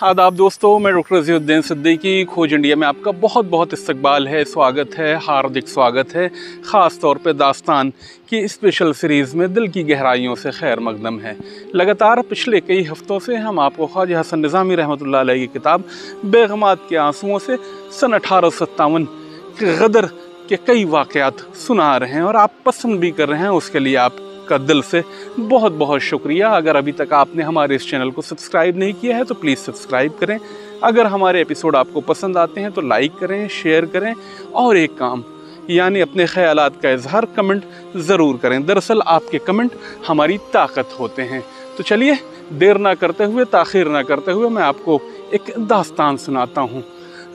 आदाब दोस्तों, मैं डॉक्टर रज़ीउद्दीन सिद्दीकी। खोज इंडिया में आपका बहुत बहुत इस्तकबाल है, स्वागत है, हार्दिक स्वागत है। ख़ास तौर पे दास्तान की स्पेशल सीरीज़ में दिल की गहराइयों से खैर मकदम है। लगातार पिछले कई हफ्तों से हम आपको ख्वाजा हसन निज़ामी रहमतुल्लाह अलैह की किताब बेगमात के आंसुओं से सन 1857 के गदर के कई वाक़यात सुना रहे हैं और आप पसंद भी कर रहे हैं। उसके लिए आप का दिल से बहुत बहुत शुक्रिया। अगर अभी तक आपने हमारे इस चैनल को सब्सक्राइब नहीं किया है तो प्लीज़ सब्सक्राइब करें। अगर हमारे एपिसोड आपको पसंद आते हैं तो लाइक करें, शेयर करें और एक काम यानी अपने ख़यालात का इजहार कमेंट ज़रूर करें। दरअसल आपके कमेंट हमारी ताकत होते हैं। तो चलिए देर ना करते हुए, ताख़ीर ना करते हुए मैं आपको एक दास्तान सुनाता हूँ।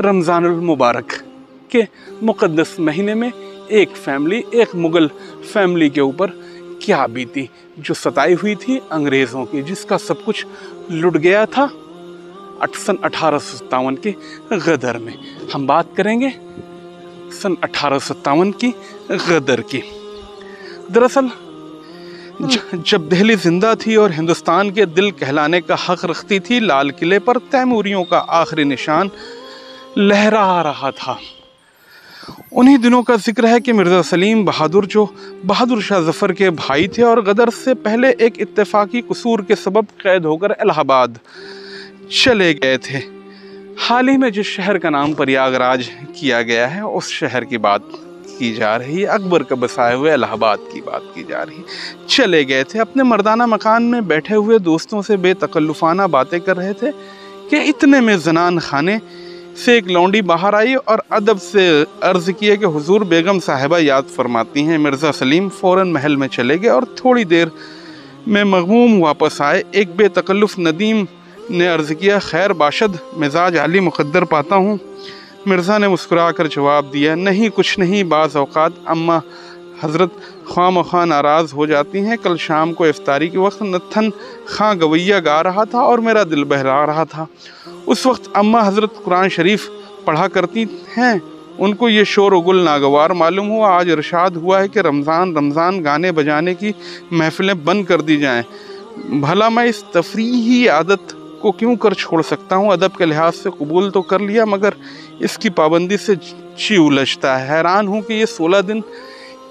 रमज़ानुल मुबारक के मुक़द्दस महीने में एक फैमिली, एक मुग़ल फैमिली के ऊपर क्या बीती, जो सताई हुई थी अंग्रेज़ों की, जिसका सब कुछ लुट गया था सन 1857 के गदर में। हम बात करेंगे सन 1857 की गदर की। दरअसल जब दिल्ली जिंदा थी और हिंदुस्तान के दिल कहलाने का हक रखती थी, लाल किले पर तैमूरियों का आखिरी निशान लहरा रहा था। उन्हीं दिनों का जिक्र है कि मिर्ज़ा सलीम बहादुर, जो बहादुर शाह ज़फ़र के भाई थे और गदर से पहले एक इत्तेफाकी कसूर के सबब कैद होकर इलाहाबाद चले गए थे। हाल ही में जिस शहर का नाम प्रयागराज किया गया है, उस शहर की बात की जा रही है। अकबर का बसाए हुए इलाहाबाद की बात की जा रही है। चले गए थे, अपने मर्दाना मकान में बैठे हुए दोस्तों से बेतकल्लुफ़ाना बातें कर रहे थे कि इतने में ज़नान खाने से एक लौंडी बाहर आई और अदब से अर्ज़ किए कि हुजूर बेगम साहिबा याद फरमाती हैं। मिर्ज़ा सलीम फ़ौरन महल में चले गए और थोड़ी देर में मग़मूम वापस आए। एक बेतकल्लुफ़ नदीम ने अर्ज़ किया, खैर बाशद, मिजाज आली मुक़द्दर पाता हूँ। मिर्ज़ा ने मुस्कुरा कर जवाब दिया, नहीं कुछ नहीं, बाज़ औक़ात अम्मा हज़रत ख़्वाम नाराज़ हो जाती हैं। कल शाम को इफ्तारी के वक्त नत्थन खां गवैया गा रहा था और मेरा दिल बहला रहा था। उस वक्त अम्मा हज़रत कुरान शरीफ पढ़ा करती हैं। उनको ये शोर गुल नागवार मालूम हुआ। आज इरशाद हुआ है कि रमज़ान गाने बजाने की महफ़िलें बंद कर दी जाएं। भला मैं इस तफरीही आदत को क्यों कर छोड़ सकता हूँ? अदब के लिहाज से कबूल तो कर लिया, मगर इसकी पाबंदी से जी उलझता है। हैरान हूँ कि ये 16 दिन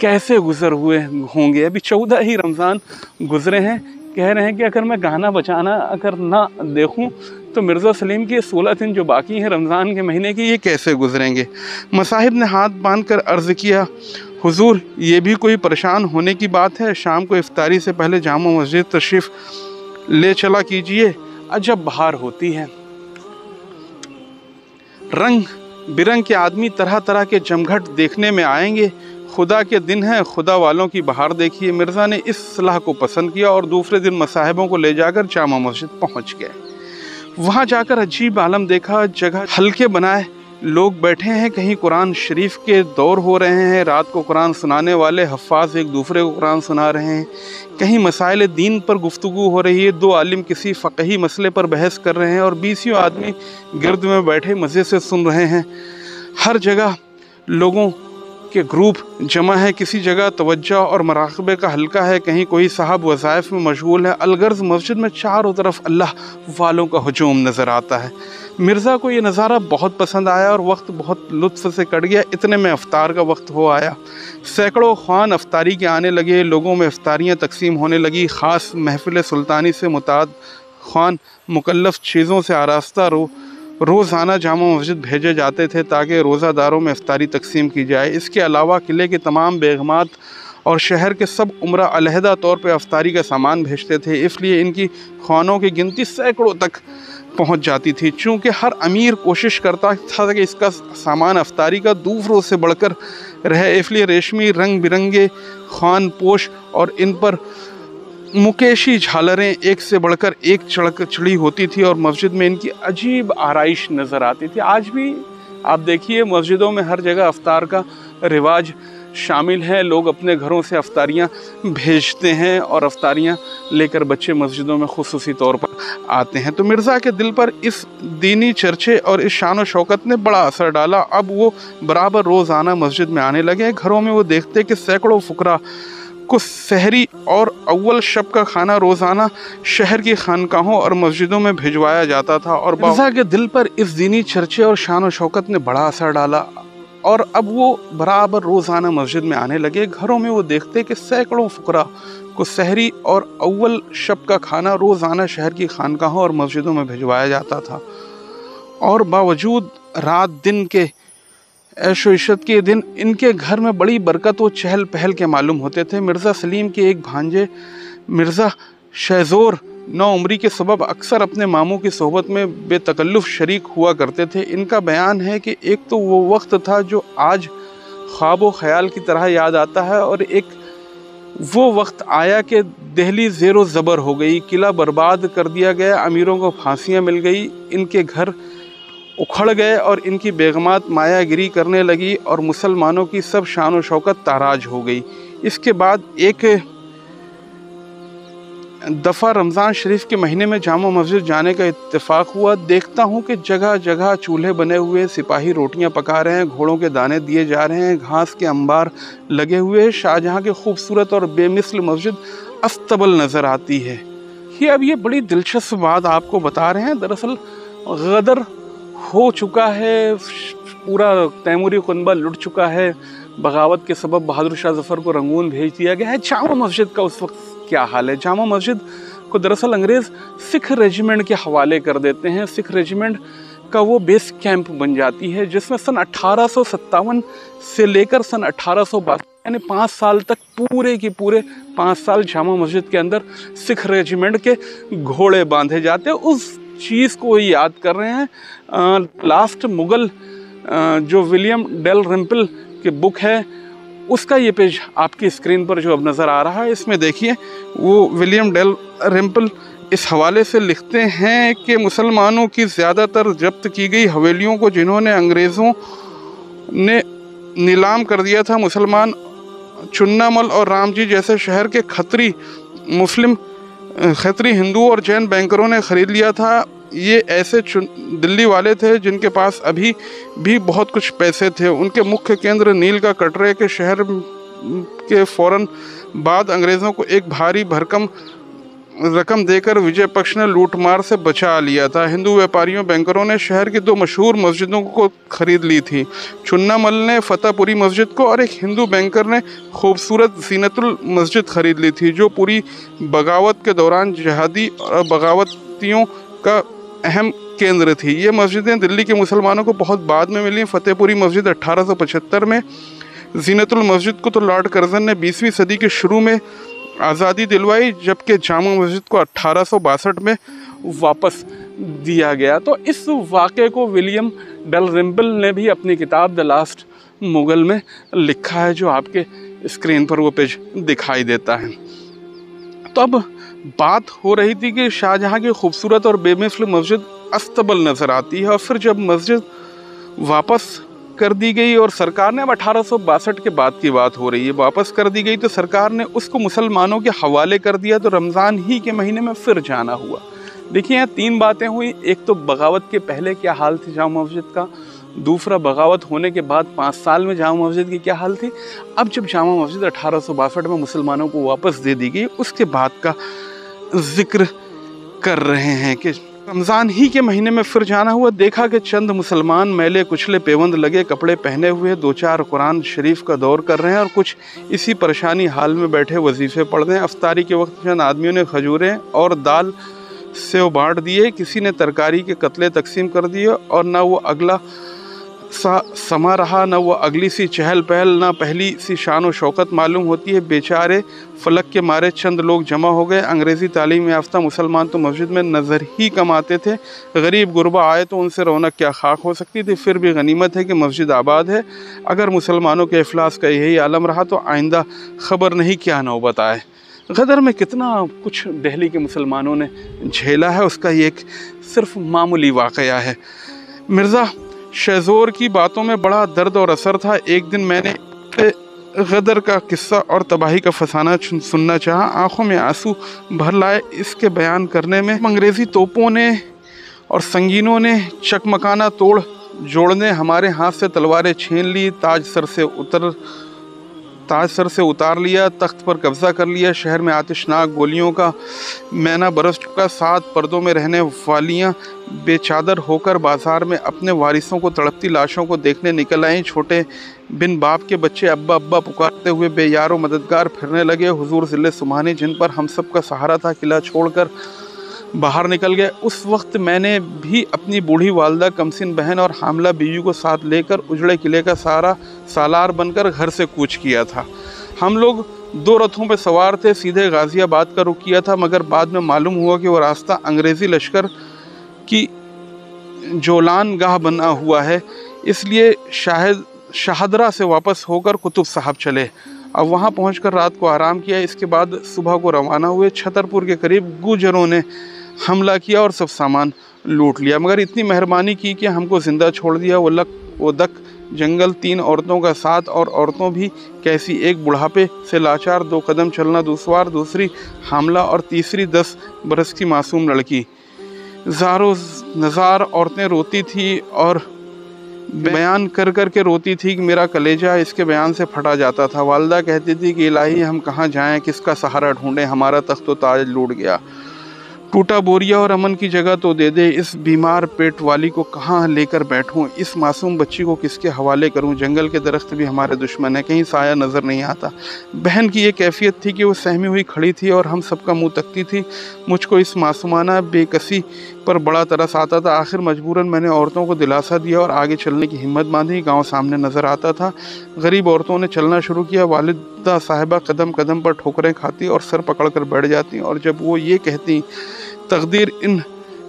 कैसे गुजर हुए होंगे। अभी 14 ही रमज़ान गुजरे हैं। कह रहे हैं कि अगर मैं गाना बजाना अगर ना देखूं तो मिर्ज़ा सलीम के 16 दिन जो बाकी हैं रमज़ान के महीने की, ये कैसे गुजरेंगे? मसाहिब ने हाथ बांध कर अर्ज़ किया, हुजूर ये भी कोई परेशान होने की बात है? शाम को इफ्तारी से पहले जामा मस्जिद तशरीफ़ ले चला कीजिए। अजब बहार होती है, रंग बिरंग के आदमी तरह तरह के जमघट देखने में आएंगे। खुदा के दिन है, खुदा वालों की बहार देखिए। मिर्ज़ा ने इस सलाह को पसंद किया और दूसरे दिन मसाहिबों को ले जाकर जामा मस्जिद पहुंच गए। वहां जाकर अजीब आलम देखा। जगह हल्के बनाए लोग बैठे हैं, कहीं कुरान शरीफ के दौर हो रहे हैं। रात को कुरान सुनाने वाले हफ्फाज एक दूसरे को कुरान सुना रहे हैं। कहीं मसाइल दीन पर गुफ्तगू हो रही है। 2 आलिम किसी फ़क़ही मसले पर बहस कर रहे हैं और 20 आदमी गिरद में बैठे मज़े से सुन रहे हैं। हर जगह लोगों के ग्रुप जमा है। किसी जगह तवज्जो और मराक़बे का हल्का है, कहीं कोई साहब वज़ाइफ में मशगूल है। अलगर्ज़ मस्जिद में चारों तरफ अल्लाह वालों का हुजूम नज़र आता है। मिर्ज़ा को ये नज़ारा बहुत पसंद आया और वक्त बहुत लुत्फ़ से कट गया। इतने में अफ्तार का वक्त हो आया। सैकड़ों ख़्वान अफ्तारी के आने लगे। लोगों में अफ्तारियाँ तकसीम होने लगी। ख़ास महफ़िल सुल्तानी से मुताद ख़्वान मुकल्लफ़ चीज़ों से आरास्ता रोज़ाना जामा मस्जिद भेजे जाते थे ताकि रोज़ादारों में इफ्तारी तकसीम की जाए। इसके अलावा किले के तमाम बेगमात और शहर के सब उमरा अलहदा तौर पर इफ्तारी का सामान भेजते थे। इसलिए इनकी ख़्वानों की गिनती सैकड़ों तक पहुंच जाती थी। चूँकि हर अमीर कोशिश करता था कि इसका सामान अफ्तारी का दूसरों से बढ़कर रहे, इसलिए रेशमी रंग बिरंगे खान पोश और इन पर मुकेशी झालरें एक से बढ़कर एक चढ़ी होती थी और मस्जिद में इनकी अजीब आराइश नज़र आती थी। आज भी आप देखिए मस्जिदों में हर जगह अफ्तार का रिवाज शामिल है। लोग अपने घरों से अफ्तारियाँ भेजते हैं और अफ्तारियाँ लेकर बच्चे मस्जिदों में खुसूसी तौर पर आते हैं। तो मिर्ज़ा के दिल पर इस दीनी चर्चे और इस शान व शौकत ने बड़ा असर डाला। अब वो बराबर रोज़ाना मस्जिद में आने लगे। घरों में वो देखते कि सैकड़ों फुकरा को सहरी और अव्वल शब का खाना रोज़ाना शहर की खानकाहों और मस्जिदों में भिजवाया जाता था। और मिर्ज़ा के दिल पर इस दीनी चर्चे और शान व शौकत ने बड़ा असर डाला और अब वो बराबर रोज़ाना मस्जिद में आने लगे। घरों में वो देखते कि सैकड़ों फुकरा को सहरी और अव्वल शब का खाना रोज़ाना शहर की खानकाहों और मस्जिदों में भिजवाया जाता था। और बावजूद रात दिन के ऐशो इशरत के दिन इनके घर में बड़ी बरकत व चहल पहल के मालूम होते थे। मिर्ज़ा सलीम के एक भांजे मिर्ज़ा शहज़ोर नौउम्री के सबब अक्सर अपने मामू की सोहबत में बेतकल्लुफ़ शरीक हुआ करते थे। इनका बयान है कि एक तो वो वक्त था जो आज ख्वाब व ख़याल की तरह याद आता है, और एक वो वक्त आया कि दिल्ली ज़ेरो ज़बर हो गई, किला बर्बाद कर दिया गया, अमीरों को फांसियाँ मिल गई, इनके घर उखड़ गए और इनकी बेगमात मायागिरी करने लगी और मुसलमानों की सब शान व शौकत ताराज हो गई। इसके बाद एक दफ़ा रमज़ान शरीफ के महीने में जामा मस्जिद जाने का इत्तेफाक हुआ। देखता हूँ कि जगह जगह चूल्हे बने हुए, सिपाही रोटियाँ पका रहे हैं, घोड़ों के दाने दिए जा रहे हैं, घास के अंबार लगे हुए। शाहजहाँ की खूबसूरत और बेमिसल मस्जिद अस्तबल नज़र आती है। अब ये बड़ी दिलचस्प बात आपको बता रहे हैं। दरअसल गदर हो चुका है, पूरा तैमूरी कुनबा लुट चुका है, बगावत के सबब बहादुर शाह ज़फ़र को रंगून भेज दिया गया है। जामा मस्जिद का उस वक्त क्या हाल है? जामा मस्जिद को दरअसल अंग्रेज़ सिख रेजिमेंट के हवाले कर देते हैं। सिख रेजिमेंट का वो बेस कैंप बन जाती है, जिसमें सन 1857 से लेकर सन 1862 यानी 5 साल तक पूरे के पूरे 5 साल जामा मस्जिद के अंदर सिख रेजिमेंट के घोड़े बांधे जाते हैं। उस चीज़ को याद कर रहे हैं। लास्ट मुग़ल जो विलियम डेल रिम्पल की बुक है, उसका ये पेज आपकी स्क्रीन पर जो अब नज़र आ रहा है, इसमें देखिए वो विलियम डेल रिम्पल इस हवाले से लिखते हैं कि मुसलमानों की ज़्यादातर जब्त की गई हवेलियों को जिन्होंने अंग्रेज़ों ने नीलाम कर दिया था, मुसलमान चुन्नामल और रामजी जैसे शहर के खत्री हिंदू और जैन बैंकरों ने ख़रीद लिया था। ये ऐसे दिल्ली वाले थे जिनके पास अभी भी बहुत कुछ पैसे थे। उनके मुख्य केंद्र नील का कटरे के शहर के फ़ौरन बाद अंग्रेज़ों को एक भारी भरकम रकम देकर विजय पक्ष ने लूटमार से बचा लिया था। हिंदू व्यापारियों बैंकरों ने शहर की 2 मशहूर मस्जिदों को ख़रीद ली थी। चुन्नामल ने फतेहपुरी मस्जिद को और एक हिंदू बैंकर ने खूबसूरत ज़ीनतुल मस्जिद ख़रीद ली थी, जो पूरी बगावत के दौरान जिहादी और बगावतियों का अहम केंद्र थी। ये मस्जिदें दिल्ली के मुसलमानों को बहुत बाद में मिली। फतेहपुरी मस्जिद 1875 में, ज़ीनतुल मस्जिद को तो लॉर्ड कर्ज़न ने 20वीं सदी के शुरू में आज़ादी दिलवाई, जबकि जामा मस्जिद को 1862 में वापस दिया गया। तो इस वाक़े को विलियम डेल रिम्पल ने भी अपनी किताब द लास्ट मुग़ल में लिखा है, जो आपके स्क्रीन पर वो पेज दिखाई देता है। तो अब बात हो रही थी कि शाहजहाँ की खूबसूरत और बेमिसल मस्जिद अस्तबल नज़र आती है, और फिर जब मस्जिद वापस कर दी गई और सरकार ने, अब 1862 के बाद की बात हो रही है, वापस कर दी गई तो सरकार ने उसको मुसलमानों के हवाले कर दिया। तो रमज़ान ही के महीने में फिर जाना हुआ। देखिए यहाँ 3 बातें हुई। एक तो बगावत के पहले क्या हाल थी जामा मस्जिद का, दूसरा बगावत होने के बाद 5 साल में जामा मस्जिद की क्या हाल थी, अब जब जामा मस्जिद 1862 में मुसलमानों को वापस दे दी गई उसके बाद का जिक्र कर रहे हैं कि रमज़ान ही के महीने में फिर जाना हुआ। देखा कि चंद मुसलमान मैले कुचले पेवंद लगे कपड़े पहने हुए 2-4 कुरान शरीफ का दौर कर रहे हैं, और कुछ इसी परेशानी हाल में बैठे वजीफ़े पढ़ रहे हैं। अफ्तारी के वक्त चंद आदमियों ने खजूरें और दाल सेव बांट दिए, किसी ने तरकारी के कतले तकसीम कर दिए, और ना वो अगला सा समा रहा, न वो अगली सी चहल पहल, न पहली सी शान व शौकत मालूम होती है। बेचारे फलक के मारे चंद लोग जमा हो गए। अंग्रेज़ी तालीम याफ्ता मुसलमान तो मस्जिद में नज़र ही कम आते थे। गरीब गुरबा आए तो उनसे रौनक क्या खाक हो सकती थी। फिर भी गनीमत है कि मस्जिद आबाद है। अगर मुसलमानों के इफलास का यही आलम रहा तो आइंदा ख़बर नहीं क्या नौबत आए। गदर में कितना कुछ दिल्ली के मुसलमानों ने झेला है, उसका ये एक सिर्फ मामूली वाक़या है। मिर्ज़ा शहज़ोर की बातों में बड़ा दर्द और असर था। एक दिन मैंने गदर का किस्सा और तबाही का फसाना सुनना चाहा। आंखों में आंसू भर लाए इसके बयान करने में। अंग्रेज़ी तोपों ने और संगीनों ने चकमकाना तोड़ जोड़ने हमारे हाथ से तलवारें छीन ली, ताज सर से उतार लिया, तख्त पर कब्जा कर लिया। शहर में आतिशनाक गोलियों का मैना बरस चुका। 7 पर्दों में रहने वालियां बेचादर होकर बाजार में अपने वारिसों को तड़पती लाशों को देखने निकल आईं। छोटे बिन बाप के बच्चे अब्बा अब्बा पुकारते हुए बेयारो मददगार फिरने लगे। हुजूर ज़िले सुबहानी जिन पर हम सब का सहारा था, किला छोड़कर बाहर निकल गए। उस वक्त मैंने भी अपनी बूढ़ी वालदा, कमसिन बहन और हामला बीवी को साथ लेकर उजड़े किले का सालार बनकर घर से कूच किया था। हम लोग 2 रथों पर सवार थे, सीधे गाज़ियाबाद का रुख किया था, मगर बाद में मालूम हुआ कि वो रास्ता अंग्रेज़ी लश्कर की जोलान गाह बना हुआ है। इसलिए शाहदरा से वापस होकर कुतुब साहब चले। अब वहाँ पहुँचकर रात को आराम किया। इसके बाद सुबह को रवाना हुए। छतरपुर के करीब गुजरों ने हमला किया और सब सामान लूट लिया, मगर इतनी मेहरबानी की कि हमको ज़िंदा छोड़ दिया। वो दक जंगल, 3 औरतों का साथ, और औरतों भी कैसी, एक बुढ़ापे से लाचार, 2 कदम चलना दुश्वार, दूसरी हामला और तीसरी 10 बरस की मासूम लड़की। ज़ारो नज़ार औरतें रोती थी और बयान कर कर के रोती थी कि मेरा कलेजा इसके बयान से फटा जाता था। वालदा कहती थी कि इलाही हम कहाँ जाएं, किसका सहारा ढूंढें, हमारा तख्त व ताज लूट गया। टूटा बोरिया और अमन की जगह तो दे दे, इस बीमार पेट वाली को कहाँ लेकर बैठूं, इस मासूम बच्ची को किसके हवाले करूं। जंगल के दरख्त भी हमारे दुश्मन है, कहीं साया नज़र नहीं आता। बहन की ये कैफियत थी कि वो सहमी हुई खड़ी थी और हम सबका मुंह तकती थी। मुझको इस मासूमाना बेकसी पर बड़ा तरस आता था। आखिर मजबूरन मैंने औरतों को दिलासा दिया और आगे चलने की हिम्मत बांधी। गाँव सामने नज़र आता था। गरीब औरतों ने चलना शुरू किया। वालिदा साहिबा कदम कदम पर ठोकरें खाती और सर पकड़ कर बैठ जाती, और जब वो ये कहती तकदीर इन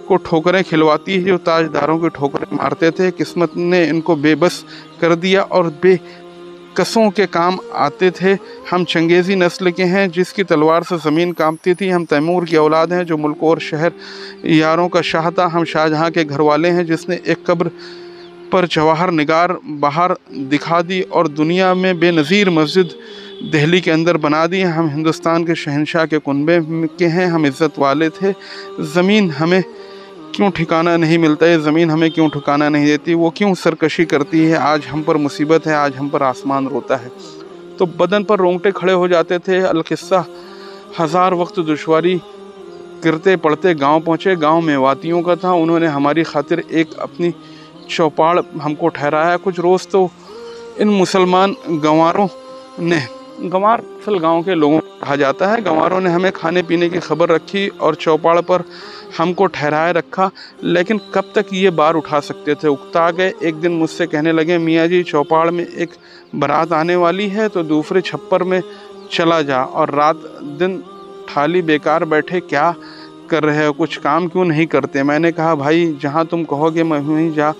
को ठोकरें खिलवाती है जो ताजदारों की ठोकरें मारते थे। किस्मत ने इनको बेबस कर दिया और बेकसों के काम आते थे। हम चंगेज़ी नस्ल के हैं जिसकी तलवार से ज़मीन कांपती थी। हम तैमूर की औलाद हैं जो मुल्क और शहर यारों का शाह था। हम शाहजहाँ के घर वाले हैं जिसने एक कब्र पर जवाहर निगार बाहर दिखा दी और दुनिया में बेनज़ीर मस्जिद दिल्ली के अंदर बना दी। हम हिंदुस्तान के शहनशाह के कुनबे के हैं। हम इज़्ज़त वाले थे। ज़मीन हमें क्यों ठिकाना नहीं मिलता है, ज़मीन हमें क्यों ठिकाना नहीं देती, वो क्यों सरकशी करती है। आज हम पर मुसीबत है, आज हम पर आसमान रोता है। तो बदन पर रोंगटे खड़े हो जाते थे। अलकिस्सा हज़ार वक्त दुश्वारी गिरते पड़ते गांव पहुँचे। गांव मेवातियों का था। उन्होंने हमारी खातिर एक अपनी चौपाड़ हमको ठहराया। कुछ रोज़ तो इन मुसलमान गंवारों ने, गंवार असल गांव के लोगों को कहा जाता है, गंवारों ने हमें खाने पीने की खबर रखी और चौपाड़ पर हमको ठहराए रखा। लेकिन कब तक ये बार उठा सकते थे, उकता गए। एक दिन मुझसे कहने लगे, मियाँ जी चौपाड़ में एक बारात आने वाली है तो दूसरे छप्पर में चला जा, और रात दिन थाली बेकार बैठे क्या कर रहे हो, कुछ काम क्यों नहीं करते। मैंने कहा, भाई जहाँ तुम कहोगे मैं वहीं जा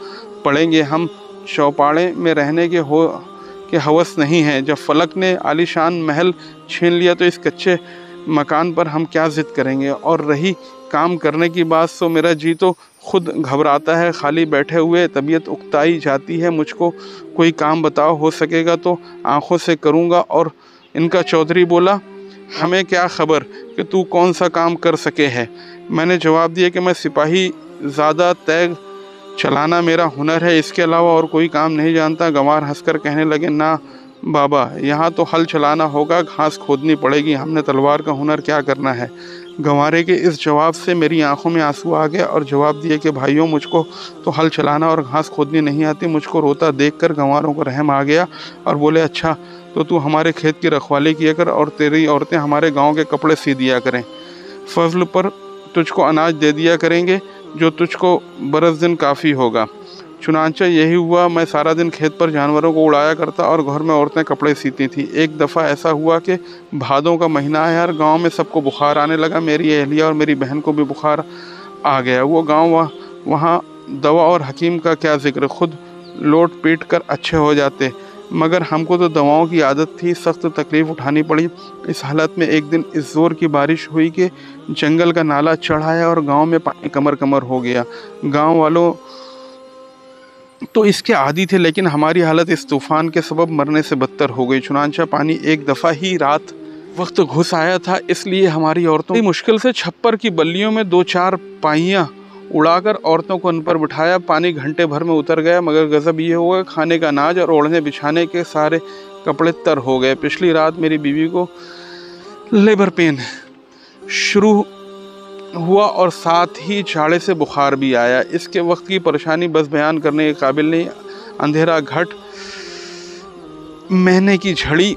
पड़ेंगे। हम चौपाड़े में रहने के हवस नहीं है। जब फलक ने आलीशान महल छीन लिया तो इस कच्चे मकान पर हम क्या ज़िद करेंगे। और रही काम करने की बात, तो मेरा जी तो खुद घबराता है। खाली बैठे हुए तबीयत उकताई जाती है। मुझको कोई काम बताओ, हो सकेगा तो आँखों से करूँगा। और इनका चौधरी बोला, हमें क्या खबर कि तू कौन सा काम कर सके है। मैंने जवाब दिया कि मैं सिपाही ज़्यादा तैग चलाना मेरा हुनर है, इसके अलावा और कोई काम नहीं जानता। गंवार हंसकर कहने लगे, ना बाबा, यहाँ तो हल चलाना होगा, घास खोदनी पड़ेगी, हमने तलवार का हुनर क्या करना है। गंवारे के इस जवाब से मेरी आंखों में आंसू आ गए और जवाब दिए कि भाइयों, मुझको तो हल चलाना और घास खोदनी नहीं आती। मुझको रोता देखकर गंवारों को रहम आ गया और बोले, अच्छा तो तू हमारे खेत की रखवाली किया कर और तेरी औरतें हमारे गाँव के कपड़े सी दिया करें। फजल पर तुझको अनाज दे दिया करेंगे जो तुझको बरस दिन काफ़ी होगा। चुनांचा यही हुआ। मैं सारा दिन खेत पर जानवरों को उड़ाया करता और घर में औरतें कपड़े सीती थी। एक दफ़ा ऐसा हुआ कि भादों का महीना है यार, गांव में सबको बुखार आने लगा। मेरी अहलिया और मेरी बहन को भी बुखार आ गया। वो गांव वहाँ दवा और हकीम का क्या जिक्र, खुद लोट पीट कर अच्छे हो जाते, मगर हमको तो दवाओं की आदत थी। सख्त तकलीफ़ उठानी पड़ी। इस हालत में एक दिन इस ज़ोर की बारिश हुई कि जंगल का नाला चढ़ आया और गांव में पानी कमर कमर हो गया। गांव वालों तो इसके आदी थे, लेकिन हमारी हालत इस तूफ़ान के सबब मरने से बदतर हो गई। चुनांचा पानी एक दफ़ा ही रात वक्त घुस आया था, इसलिए हमारी औरतों मुश्किल से छप्पर की बल्लियों में 2-4 पाइयाँ उड़ाकर औरतों को उन पर बिठाया। पानी घंटे भर में उतर गया, मगर गज़ब ये हुआ खाने का अनाज और ओढ़ने बिछाने के सारे कपड़े तर हो गए। पिछली रात मेरी बीवी को लेबर पेन शुरू हुआ और साथ ही झाड़े से बुखार भी आया। इसके वक्त की परेशानी बस बयान करने के काबिल नहीं। अंधेरा घट, महीने की झड़ी,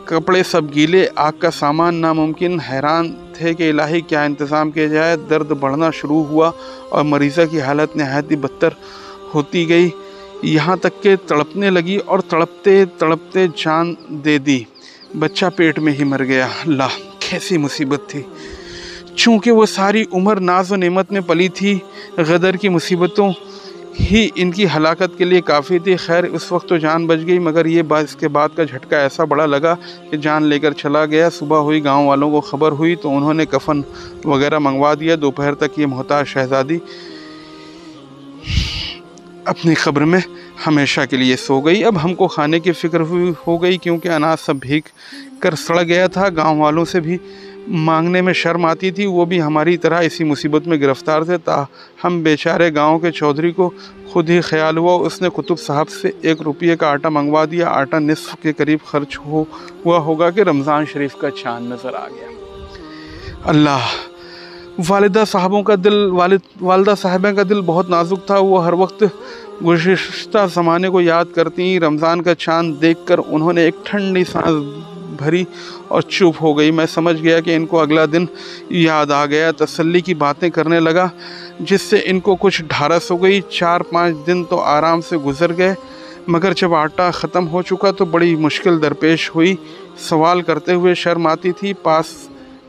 कपड़े सब गीले, आग का सामान नामुमकिन। हैरान थे कि इलाही क्या इंतज़ाम किया जाए। दर्द बढ़ना शुरू हुआ और मरीज़ा की हालत नहायत ही बदतर होती गई, यहाँ तक कि तड़पने लगी और तड़पते तड़पते जान दे दी। बच्चा पेट में ही मर गया। अल्लाह, कैसी मुसीबत थी। चूँकि वो सारी उम्र नाज व नेमत में पली थी, गदर की मुसीबतों ही इनकी हलाकत के लिए काफ़ी थी। खैर, उस वक्त तो जान बच गई, मगर ये इसके बाद का झटका ऐसा बड़ा लगा कि जान लेकर चला गया। सुबह हुई, गांव वालों को खबर हुई तो उन्होंने कफन वगैरह मंगवा दिया। दोपहर तक ये मोहताज शहजादी अपनी कब्र में हमेशा के लिए सो गई। अब हमको खाने की फ़िक्र हो गई, क्योंकि अनाज सब भीग कर सड़ गया था। गाँव वालों से भी मांगने में शर्म आती थी, वो भी हमारी तरह इसी मुसीबत में गिरफ़्तार थे। हम बेचारे गांव के चौधरी को खुद ही ख्याल हुआ, उसने कुतुब साहब से 1 रुपये का आटा मंगवा दिया। आटा निस्फ के करीब खर्च हुआ होगा कि रमज़ान शरीफ का चाँद नज़र आ गया। अल्लाह, वालिदा साहिबा का दिल बहुत नाजुक था। वो हर वक्त गुज़िश्ता ज़माने को याद करती। रमज़ान का चाँद देखकर उन्होंने एक ठंडी सांस भरी और चुप हो गई। मैं समझ गया कि इनको अगला दिन याद आ गया। तसल्ली की बातें करने लगा, जिससे इनको कुछ ढारस हो गई। 4-5 दिन तो आराम से गुजर गए, मगर जब आटा ख़त्म हो चुका तो बड़ी मुश्किल दरपेश हुई। सवाल करते हुए शर्म आती थी। पास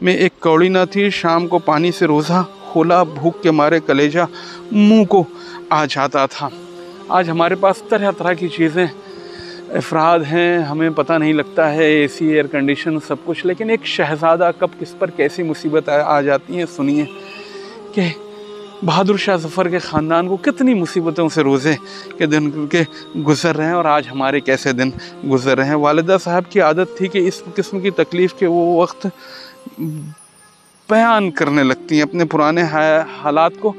में एक कौड़ी न थी। शाम को पानी से रोज़ा खोला, भूख के मारे कलेजा मुंह को आ जाता था। आज हमारे पास तरह तरह की चीज़ें अफराद हैं, हमें पता नहीं लगता है, एसी, एयर कंडीशन, सब कुछ, लेकिन एक शहज़ादा कब किस पर कैसी मुसीबत आ जाती है। सुनिए कि बहादुर शाह ज़फ़र के ख़ानदान को कितनी मुसीबतों से रोज़े के दिन के गुज़र रहे हैं और आज हमारे कैसे दिन गुज़र रहे हैं। वालिदा साहब की आदत थी कि इस किस्म की तकलीफ़ के वो वक्त बयान करने लगती हैं, अपने पुराने हालात को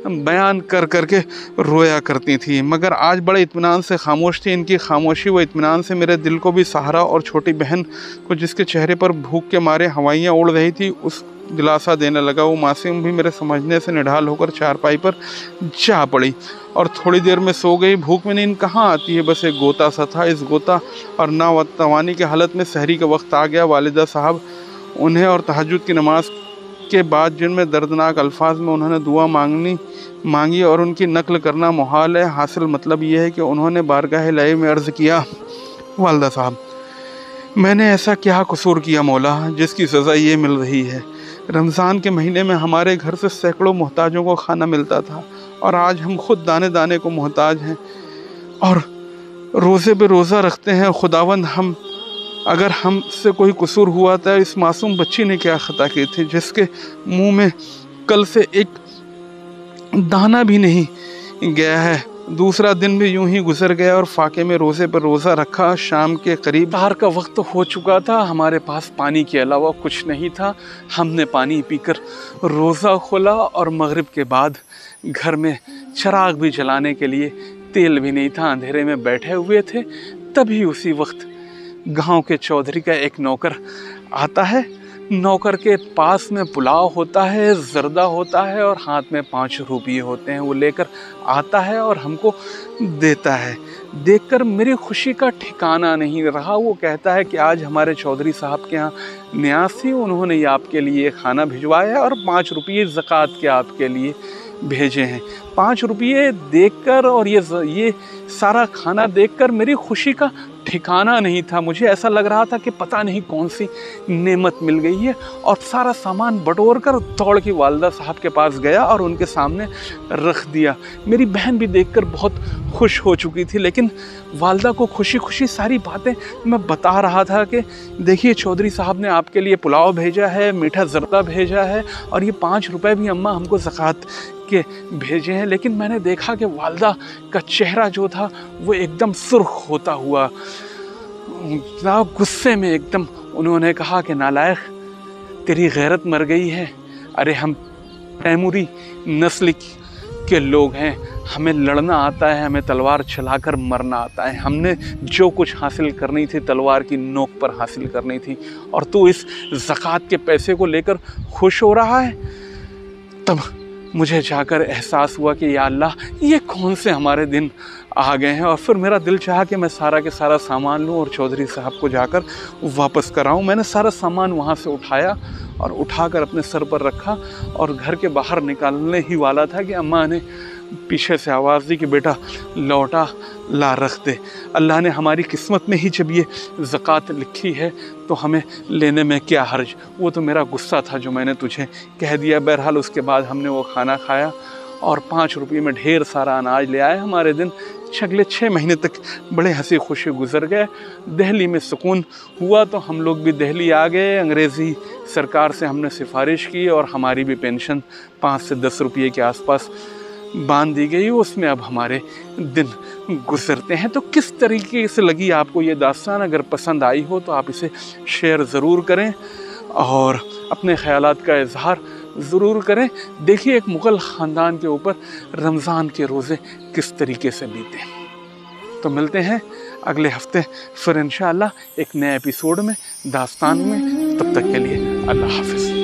बयान कर करके रोया करती थी, मगर आज बड़े इत्मीनान से खामोश थी। इनकी खामोशी व इत्मीनान से मेरे दिल को भी सहारा और छोटी बहन को, जिसके चेहरे पर भूख के मारे हवाइयाँ उड़ रही थी, उस दिलासा देने लगा। वो मासूम भी मेरे समझने से निढाल होकर चारपाई पर जा पड़ी और थोड़ी देर में सो गई। भूख में नींद कहाँ आती है, बस एक गोता सा था। इस गोता और नातवानी की हालत में सहरी का वक्त आ गया। वालिदा साहब उन्हें और तहज्जुद की नमाज के बाद जिनमें दर्दनाक अल्फाज में उन्होंने दुआ मांगी और उनकी नकल करना मुहाल है। हासिल मतलब ये है कि उन्होंने बारगाह इलाही में अर्ज़ किया, वालिदा साहब, मैंने ऐसा क्या कसूर किया मौला, जिसकी सज़ा ये मिल रही है। रमज़ान के महीने में हमारे घर से सैकड़ों मोहताजों को खाना मिलता था और आज हम खुद दाने दाने को मोहताज हैं और रोज़े पे रोज़ा रखते हैं। खुदावंद, अगर हमसे कोई कसूर हुआ था, इस मासूम बच्ची ने क्या ख़ता की थी, जिसके मुंह में कल से एक दाना भी नहीं गया है। दूसरा दिन भी यूं ही गुजर गया और फाके में रोज़े पर रोज़ा रखा। शाम के करीब तार का वक्त हो चुका था। हमारे पास पानी के अलावा कुछ नहीं था। हमने पानी पीकर रोज़ा खोला और मगरिब के बाद घर में चिराग भी जलाने के लिए तेल भी नहीं था। अंधेरे में बैठे हुए थे, तभी उसी वक्त गांव के चौधरी का एक नौकर आता है। नौकर के पास में पुलाव होता है, जर्दा होता है और हाथ में 5 रुपये होते हैं। वो लेकर आता है और हमको देता है। देखकर मेरी खुशी का ठिकाना नहीं रहा। वो कहता है कि आज हमारे चौधरी साहब के यहाँ न्यास थी, उन्होंने ये आपके लिए खाना भिजवाया है और 5 रुपये ज़कात के आपके लिए भेजे हैं। 5 रुपये देखकर और ये सारा खाना देखकर मेरी खुशी का ठिकाना नहीं था। मुझे ऐसा लग रहा था कि पता नहीं कौन सी नेमत मिल गई है, और सारा सामान बटोर कर दौड़ के वालदा साहब के पास गया और उनके सामने रख दिया। मेरी बहन भी देखकर बहुत खुश हो चुकी थी, लेकिन वालदा को खुशी खुशी सारी बातें मैं बता रहा था कि देखिए चौधरी साहब ने आपके लिए पुलाव भेजा है, मीठा ज़र्दा भेजा है, और ये 5 रुपए भी अम्मा हमको ज़कात के भेजे हैं। लेकिन मैंने देखा कि वालदा का चेहरा जो था वो एकदम सुर्ख होता हुआ, गुस्से में एकदम उन्होंने कहा कि नालायक, तेरी गैरत मर गई है। अरे हम तैमूरी नस्ल के लोग हैं, हमें लड़ना आता है, हमें तलवार चलाकर मरना आता है। हमने जो कुछ हासिल करनी थी तलवार की नोक पर हासिल करनी थी, और तू इस ज़कात के पैसे को लेकर खुश हो रहा है। तब मुझे जाकर एहसास हुआ कि या अल्लाह, ये कौन से हमारे दिन आ गए हैं। और फिर मेरा दिल चाहा कि मैं सारा के सारा सामान लूँ और चौधरी साहब को जाकर वापस कराऊँ। मैंने सारा सामान वहाँ से उठाया और उठाकर अपने सर पर रखा, और घर के बाहर निकालने ही वाला था कि अम्मा ने पीछे से आवाज़ दी कि बेटा लौटा ला रख दे। अल्लाह ने हमारी किस्मत में ही जब ये ज़कात लिखी है तो हमें लेने में क्या हर्ज। वो तो मेरा गुस्सा था जो मैंने तुझे कह दिया। बहरहाल उसके बाद हमने वो खाना खाया और 5 रुपये में ढेर सारा अनाज ले आए। हमारे दिन अगले 6 महीने तक बड़े हंसी खुशी गुजर गए। दिल्ली में सुकून हुआ तो हम लोग भी दिल्ली आ गए। अंग्रेज़ी सरकार से हमने सिफारिश की और हमारी भी पेंशन 5 से 10 रुपये के आसपास बांध दी गई। उसमें अब हमारे दिन गुजरते हैं। तो किस तरीके से लगी आपको ये दास्तान? अगर पसंद आई हो तो आप इसे शेयर ज़रूर करें और अपने ख़यालात का इजहार ज़रूर करें। देखिए एक मुग़ल ख़ानदान के ऊपर रमज़ान के रोज़े किस तरीके से बीते। तो मिलते हैं अगले हफ्ते फिर इंशाअल्लाह एक नए एपिसोड में, दास्तान में। तब तक के लिए अल्लाह हाफ़िज़।